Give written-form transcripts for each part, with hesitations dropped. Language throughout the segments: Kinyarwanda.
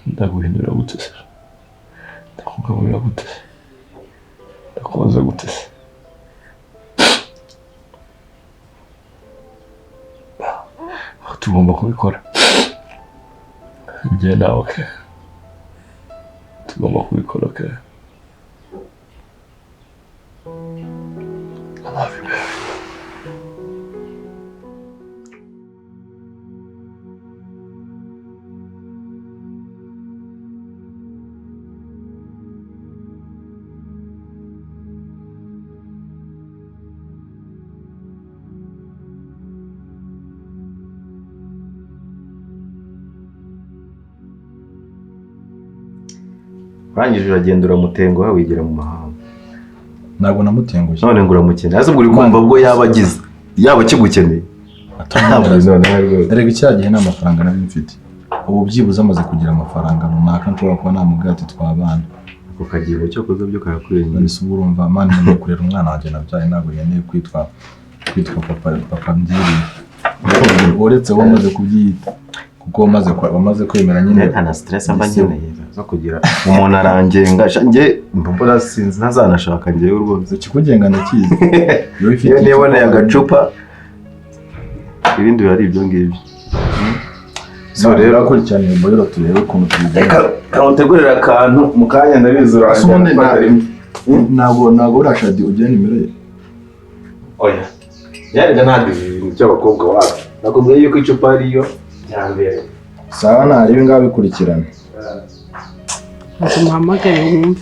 ndaguhindura gute se ndakugaburira gute se ndakubaza gute se tugomba kubikora njye nawe okay tugomba kubikora okay I love you baby. Urangije uragenda uramutenguha wigira mu mahanga. Ntabwo namutenguye. None ngo uramukeneye. Ase uri kumva bwo yabagize. Yaba kigukeneye. Erega icyagihe nta mafaranga nari mfite. Ubu byibuze amaze kugira amafaranga runaka nshobora kuba namubwira ati twabana. Ako kagiye cyo koza byo karakureye. Nise ubu urumva mani no kurera umwana wanjye nabyaye ntabwo yeneye kwitwa papa mbyiri. Uretse wowe umaze kubyita. Kuko wamaze kwemera nyine nta stress amba nyine zo kugira umuntu arangenga nge mbona sinzi ntazanashaka ngewe urwose ikikugenga nakizi yo ifite nibone agacupa ibindi bari ibyo ngibyo so rero akurikirana imboyero turebe ukuntu tubigenda kamutegurira akantu mu kanya ndabizura ntabwo urashadi ujya nimero ye oya yarega ntabwo ibintu by'abakobwa wacu nakubwiye yuko icupa ariyo cyambere sawa nari ngaho bikurikirana Muhamagare wumve.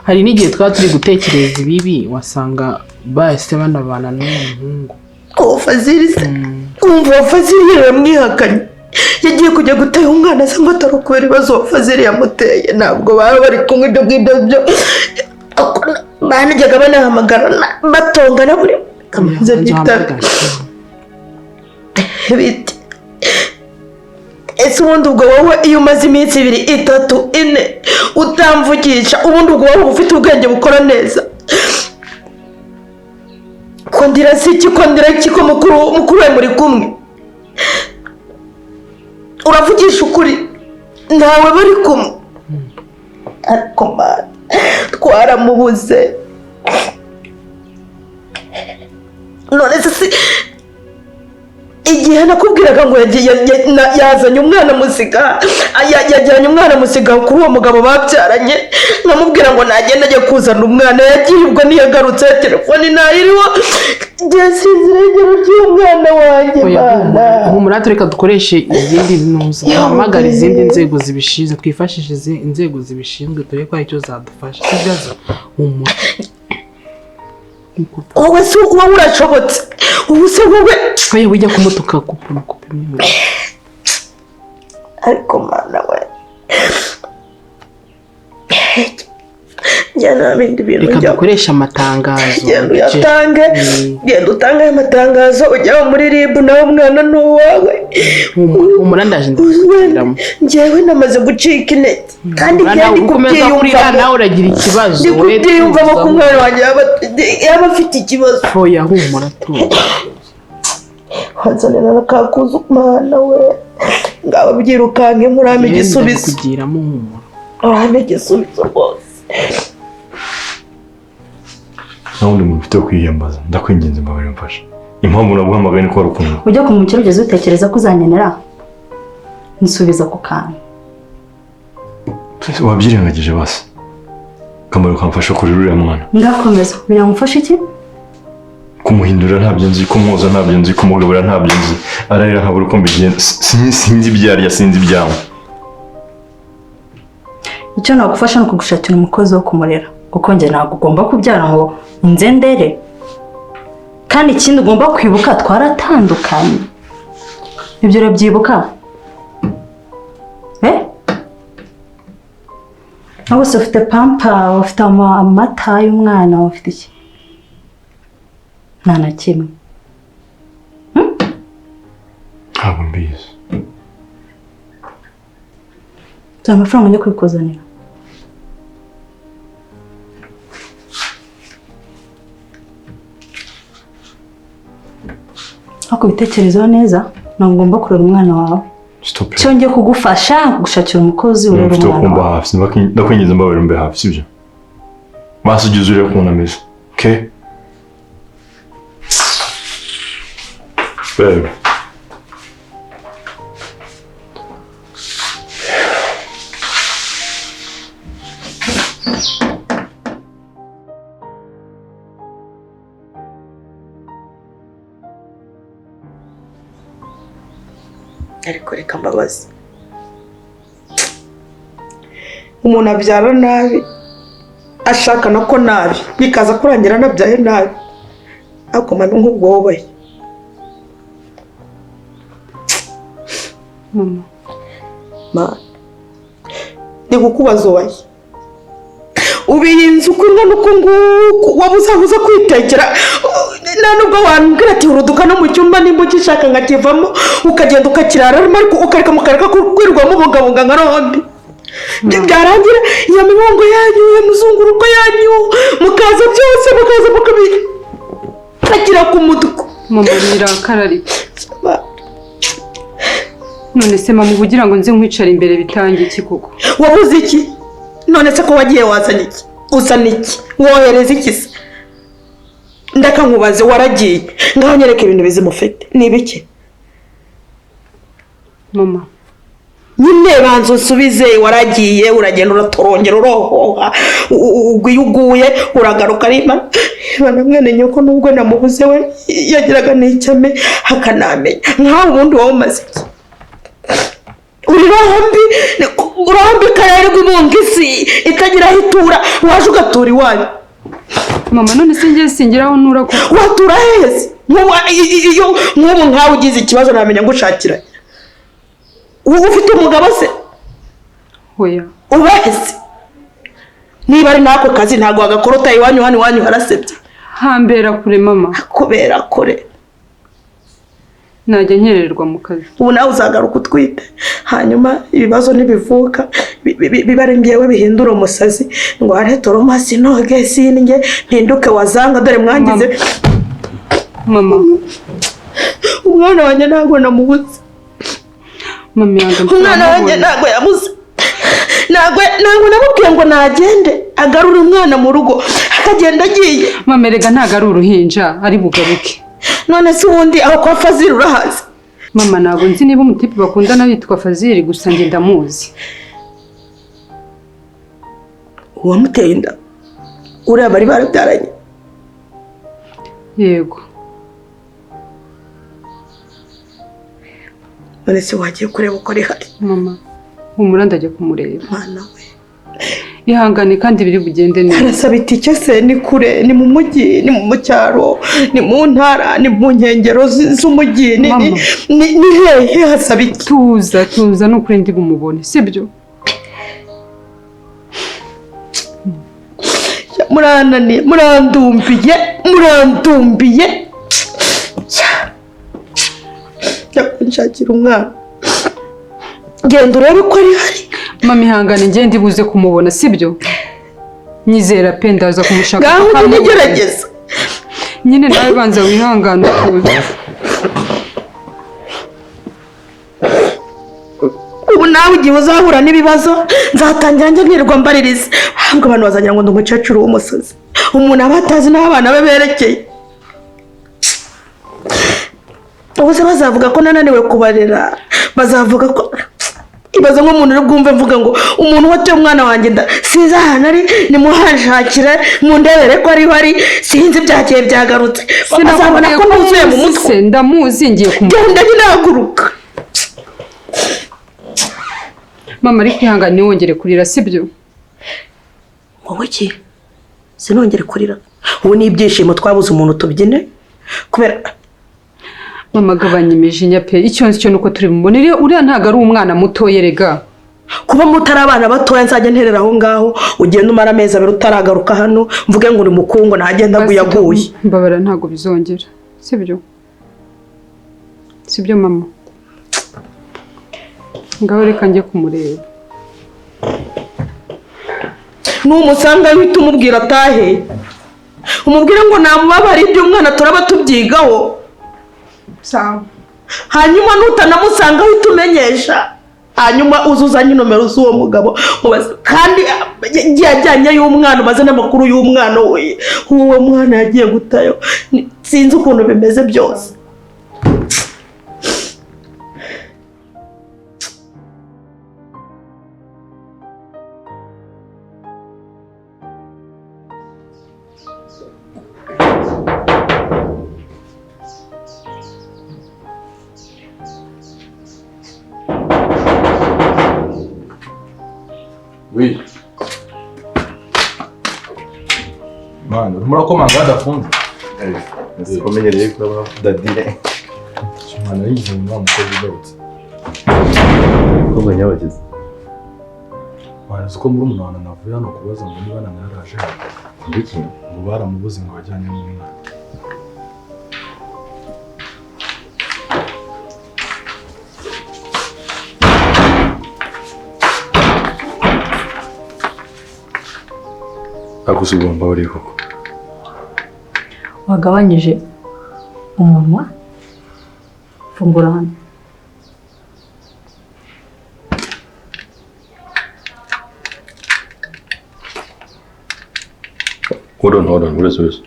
Hari n'igihe twaba turi gutekereza ibibi wasanga bahise banabana n'umuhungu. Fazili umva Fazili yaramwihakanye yagiye kujya gutera umwana se ngo atarukubera ibibazo Fazili yamuteye ntabwo baba bari kumwe ibyo byo banajyaga banahamagara batongana buri kamaze bitara biti ese ubundi ubwo wowe iyo umaze iminsi 2 3 4 utamvugisha ubundi ubwo wowe ufite ubwenge bukora neza kondira ko mukuru we muri kumwe uravugisha ukuri ntawe bari kumwe ariko man twaramubuze none se igihe nakubwiraga ngo yazanye umwana musiga yajyanye umwana musiga kuri uwo mugabo babyaranye namubwira ngo nagenda ajye kuzana umwana yagiye ubwo niyagarutse telefone nayiriho ngesinzirengero ry'umwana wanjye bana umurate reka dukoreshe izindi ntuzi hamagara izindi nzego zibishinzwe twifashishije inzego zibishinzwe turi ko icyo zadufasha kigaza wowe se wowe urashobotse ubu se wowe ujya kumutuka kupima ariko mana we njyana bindi bintu reka dukoresha amatangazo genda utange amatangazo ujya muri RIB nawe umwana n'uwawe umurandaje ndikubwiramo njyewe namaze gucika intege kandi kandi kubyiyumva nawe uragira ikibazo ndikubyiyumva ko umwana wanjye yaba afite ikibazo oya humura tu hanzanira nakakuza umwana we ngaba byirukanke murame igisubizo kugiramo humura urame igisubizo rwose nawundi muntu ufite kwiyambaza ndakwinginze mbabare mfasha impamvu naguhamagaye ni ko rukundo ujya ku mukiro ugeze utekereza ko uzanyenera nsubiza ku kantu wabyirengagije basi kamaro kamfasha kuri ruriya mwana ndakomeza biramufasha iki kumuhindura ntabyo nzi kumwoza ntabyo nzi kumugabura ntabyo nzi ararira nkabura uko mbigenza sinzi ibyarya sinzi ibyawe icyo nagufasha no kugushakira umukozi wo kumurera kuko njye ntabwo ugomba kubyara ngo inzendere kandi ikindi ugomba kwibuka twaratandukanye ibyo urabyibuka ntabwo se ufite pampa ufite amata y'umwana ufite iki nta na kimwe ntabwo mbizi tuzi amafaranga njya kwikuzanira ariko bitekerezeho neza ntabwo ugomba kurera umwana wawe stop it. cyongeye kugufasha gushakira umukozi urera Mfite umwana kumba wawe. hafi ndakwingiza mbabarira mbe hafi sibyo basugize uri kubona meze okay babe ariko reka mbabazi umuntu abyara nabi ashakana ko nabi bikaza kurangira anabyaye nabi ariko mami nk'ubwo wowe mama ndi kukubaza ubaye ubiyinze uko ingana uko nguko wabuzabuza kwitekera nta nubwo wambwira ati uruduka no mu cyumba nimba ugishaka nkakivamo ukagenda ukakiraramo ariko ukareka mukareka kwirwamo ubungabunga nka rombi byarangira iyo mibongo yanyu iyo muzunguruko yanyu mukaza byose mukaza mukabigira ku mutuku mama birakara ariko none se mama ubugira ngo nze nkwicara imbere bitange iki koko wabuze iki none se ko wagiye wazana iki usana iki wohereza iki se ndaka nkubaze waragiye ngaho nyereka ibintu bizimufite ni ibiki mama nyine banza unsubize waragiye uragenda uratorongera urohoha uguye uragaruka arima bana mwene nyoko nubwo namubuze we yagiraga n'icyame hakanamenya nkaho ubundi wowe umaze iki urombi karere rw'umungisi itagira aho itura waje ugatura iwanyu mama none singiye singiraho nura ko watura heza nk'ubu nkawe ugize ikibazo namenya ngo ushakira ufite umugabo se hoya ubahese niba ari n'ako kazi ntabwo wagakorota iwanyu hano iwanyu harasebye hambera kure mama kubera kure najya nkererwa mu kazi ubu nawe uzagaruka utwite hanyuma ibibazo ntibivuka biba ari ngewe bihindura umusazi ngo aretoro masi noge singe mpinduke wazanga dore mwangize mama umwana wanjye ntabwo namubuze mama yanga umwana wanjye ntabwo yabuze ntabwo namubwiye ngo nagende agarura umwana mu rugo akagenda agiye mama erega ntago ari uruhinja ari bugaruke none se ubundi aho kwa Fazili urahazi mama ntabwo nzi niba umutipe bakundana bitwa Fazili gusa njye ndamuzi uwamuteye inda uriya bari barabyaranye yego none se wagiye kureba uko rihari mama humura ndajya kumureba mwana we ihangane kandi biri bugende neza arasaba itike se ni kure ni mu mujyi ni mu cyaro ni mu ntara ni mu nkengero z'umujyi ni hehe hasaba iki tuza n'ukuri ndi bumubone sibyo murananiye murandumbiye nshakira umwana genda urebe ko ari hari mama ihangane njye ndibuze kumubona sibyo nyizera pe ndaza kumushaka ngaho ntigerageza nyine nawe banza wihangane tuzi ubu nawe igihe uzahura n'ibibazo nzatangira njye nkirirwa mbaririza ahubwo abantu bazagira ngo ndi umukecuru w'umusozi umuntu aba atazi n'aho abana be berekeye ubu se bazavuga ko nananiwe kubarera bazavuga ko ibaze nk'umuntu uri bwumve mvuga ngo umuntu wateye umwana wanjye sinzi ahantu ari nimuhashakire mundebere ko ariho ari sinzi byagiye byagarutse bazabona ko nuzuye mu mutwe ndamuzi ngiye genda nyine haguruka mama ariko ihangane ntiwongere kurira sibyo wowe ki sinongere kurira ubu ni ibyishimo twabuze umuntu tubyine kubera mama gabanya imijinya pe icyo nzi cyo nuko turi bumubone uriya ntago ari umwana muto yerega kuba mutari abana batoya nzajya nterera aho ngaho ugenda umara amezi abiri utaragaruka hano mvuge ngo uri mukungu ntagenda aguyaguye mbabara ntago bizongera sibyo mama ngaho reka njye kumureba numusanga uhita umubwira atahe umubwire ngo namubabare ibyo umwana turaba tubyigaho sawa hanyuma nutanamusanga uhita umenyesha, hanyuma uzuzanye nomero z'uwo mugabo kandi yajyanye y'umwana umaze n'amakuru y'umwana we, uwo mwana yagiye gutayo, sinzi ukuntu bimeze byose. Oui. Man, urimo urakomanga hadafunze. Kumenyereye kuba dadire. Man, yize mu mukozi ugarutse. Kobwa nyabageze. Man, uko muri umuntu wana navuye hano kubaza ngo niba naraje. Ndiki ngo baramubuze ngo bajyanye n'umwana. Agusugomba uri koko. Wagabanyije umunwa, fungura hano. Hold on, uretse.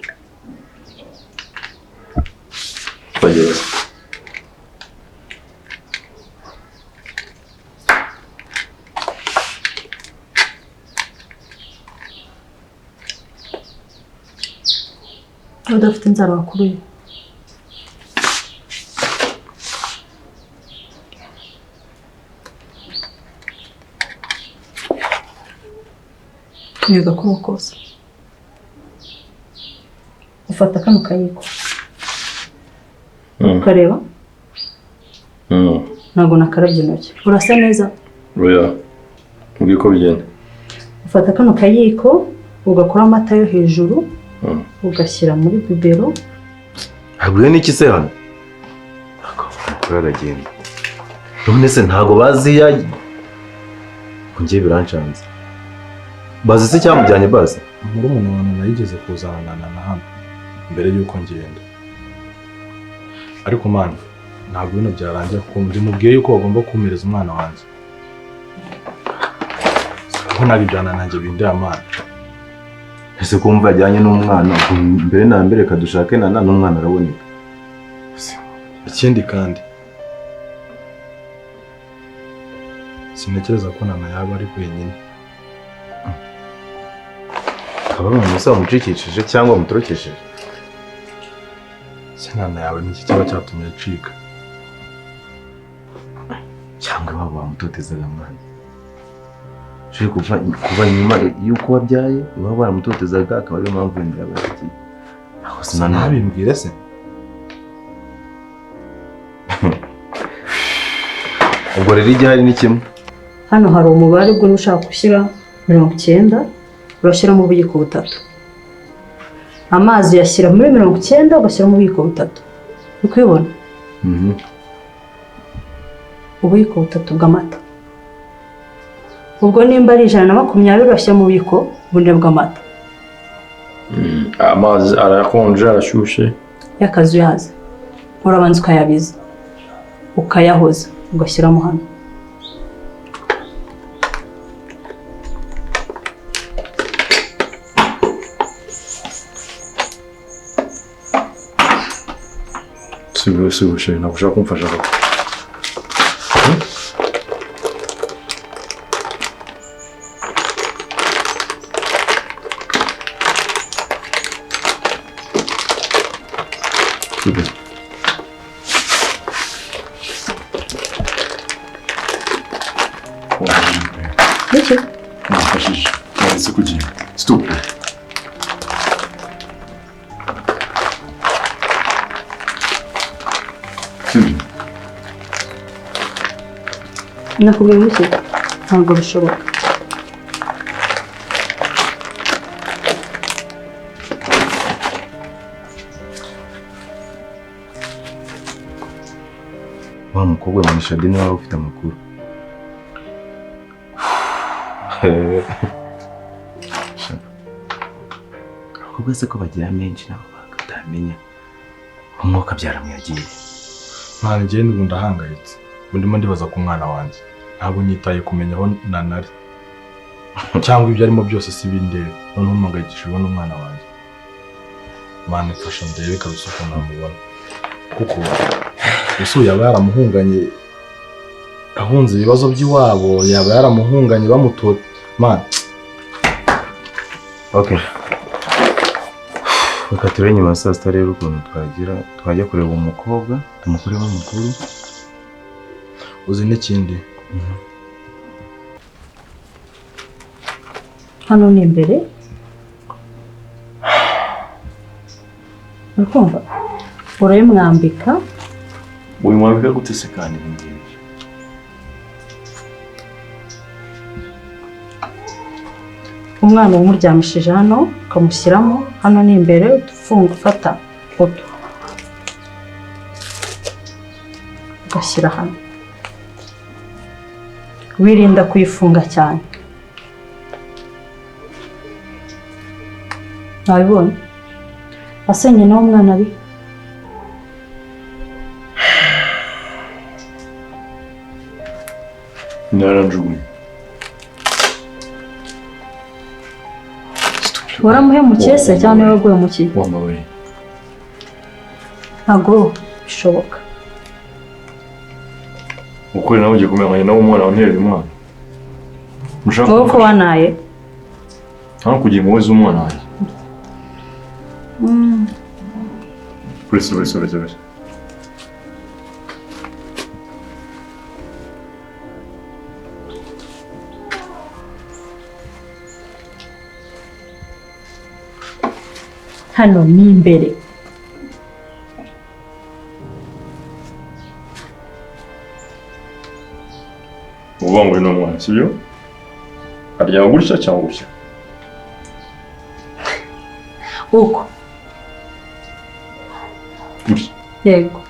Bagera. Udafite inzara wakuruye. Niga kuba kose. Ufata kano kayiko. Ukareba? Ntabwo nakarabye intoki. Urasa neza? Oya. Ubiko bigenda. Ufata kano kayiko, ugakora amata yo hejuru. Ugashyira muri bibero. Haguye n'iki se hano? Aragenda. None se ntago bazi ya ngiye birancanze. Bazi se cyamujyanye bazi? Muri umuntu wana nayigeze kuzana na hano mbere yuko ngenda. Ariko man, ntabwo bino byarangiye kuko ndimubwiye yuko bagomba kumereza umwana wanjye. Ko nabijyana nanjye bindi amana. Ese kumva ajyanye n'umwana mbere na mbere kadushake n'umwana araboneka. Ikindi kandi sinekereza ko nana yaba ari wenyine. Kabamwe musa mucikishije cyangwa mutorokesheje. Sinana yawe n'iki cyaba cyatumye acika. Cyangwa baba bamutotezaga mwana. Je kuva nyuma yuko wabyaye baba baramutotezaga akaba ari mpamvu ndira bati. Aho sinana bimbwire se. Ubwo rero igihari ni kimwe. Hano hari umubare ubwo nushaka gushyira 90, urashyiramo ubuyiko butatu. Amazi yashyira muri 90 ugashyiramo ubuyiko butatu. Ukubibona? Ubuyiko butatu bw'amata. Ubwo nimba ari 120 urashyira mu buyiko bune bw'amata. Amazi arakonje arashyushye. Yakazu yaza. Urabanza ukayabiza. Ukayahoza ugashyiramo hano. Sibushe nagushaka kumfasha ko. Super. Niki? Nafashije. Nzi kugenda. Stop. Nakubwiye iki? Ntabwo bishoboka. Wa mukobwa mwisha dini waba ufite amakuru. Ahubwo se ko bagira menshi nabo bakatamenya umwuka byaramwe yagiye. Mwana njye n'ubu ndahangayitse. Ndimo ndibaza ku mwana wanjye. Ntabwo nyitaye kumenya aho nanari. Cyangwa ibyo arimo byose si bindeba. Noneho mpangayikishijwe n'umwana wanjye. Mwana mfasha ndebe kabisa uko namubona. Kuko usuye yaba yaramuhunganye ahunze ibibazo by'iwabo, yaba yaramuhunganye bamutora. Mwana. Okay. Reka turebe nyuma saa sita rero ukuntu twajya kureba umukobwa tumukuremo amakuru. Uzi n'ikindi. Hano ni imbere. Ukumva? Urayimwambika. Uyimwambika gute se kandi ngiye? Umwana umuryamishije hano ukamushyiramo. Hano ni imbere ufunga ufata foto ugashyira hano. Wirinda kuyifunga cyane. Nabibona. Asenye nawe umwana ari. Naranjugunye. Waramuhemukiye se cyane waguye mu ki? Wambaye. Ntabwo bishoboka. Ukuri nawe ugiye kumenya nawe umwana wanterera umwana. Mushaka Wowe ko wanaye? Hano kugiye muwe z'umwana wanjye. Uretse. Hano ni imbere. Uvuga ngo ni umwana sibyo? Arya gutya cyangwa gutya? Uko. Yego.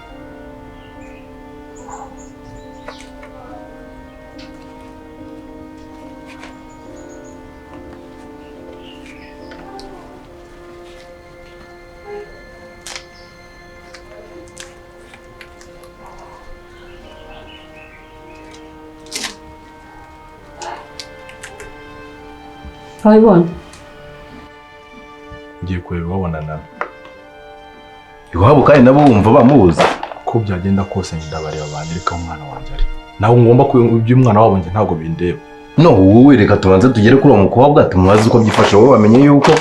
Wabibonye? Ngiye kureba babonana. Iwabo kandi nabo wumva bamubuza. Ko byagenda kose ndabareba banyereka umwana wanjye ari. Naho ngomba ibyo umwana wabo nge ntago bindeba. No wowe reka tubanze tugere kuri uwo mukobwa tumubaze uko byifashe wowe wamenye yuko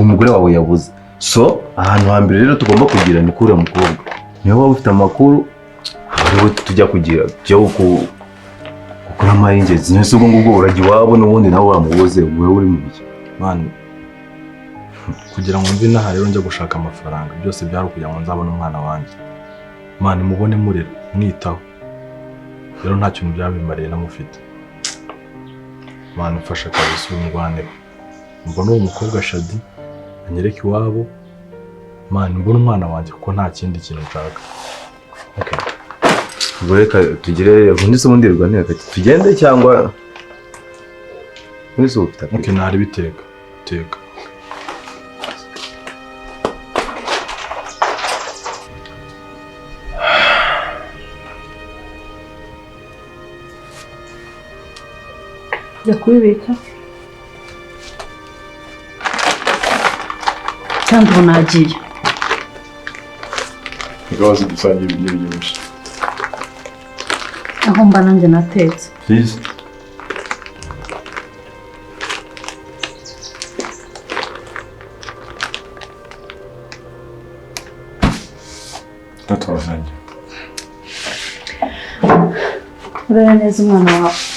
umugore wawe yabuze. So ahantu hambere rero tugomba kugira ni kuri uwo mukobwa. Niyo waba ufite amakuru rero tujya kugira byo gukora amayingezi. Nese ubwo ngubwo urajya iwabo n'ubundi nawe wamubuze wowe uri mu biki. Mwana kugira ngo mve naha rero njya gushaka amafaranga byose byari kugira ngo nzabone umwana wanjye. Mwana mubone murera mwitaho. Rero nta kintu byabimariye namufite. Mwana mfasha kabisa umurwanire. Mbona uwo mukobwa Shadi anyereka iwabo. Mwana mbona umwana wanjye kuko nta kindi kintu nshaka. Okay. Reka tugire ubundi se ubundi rwanira tugende cyangwa mwese ufite. Okay nari biteka. Teka. Jya kubibika. Kandi ubu nagiye. Ikabaze dusangiye ibintu byinshi. Aho mba nanjye natetse. Please. Urera neza umwana wawe.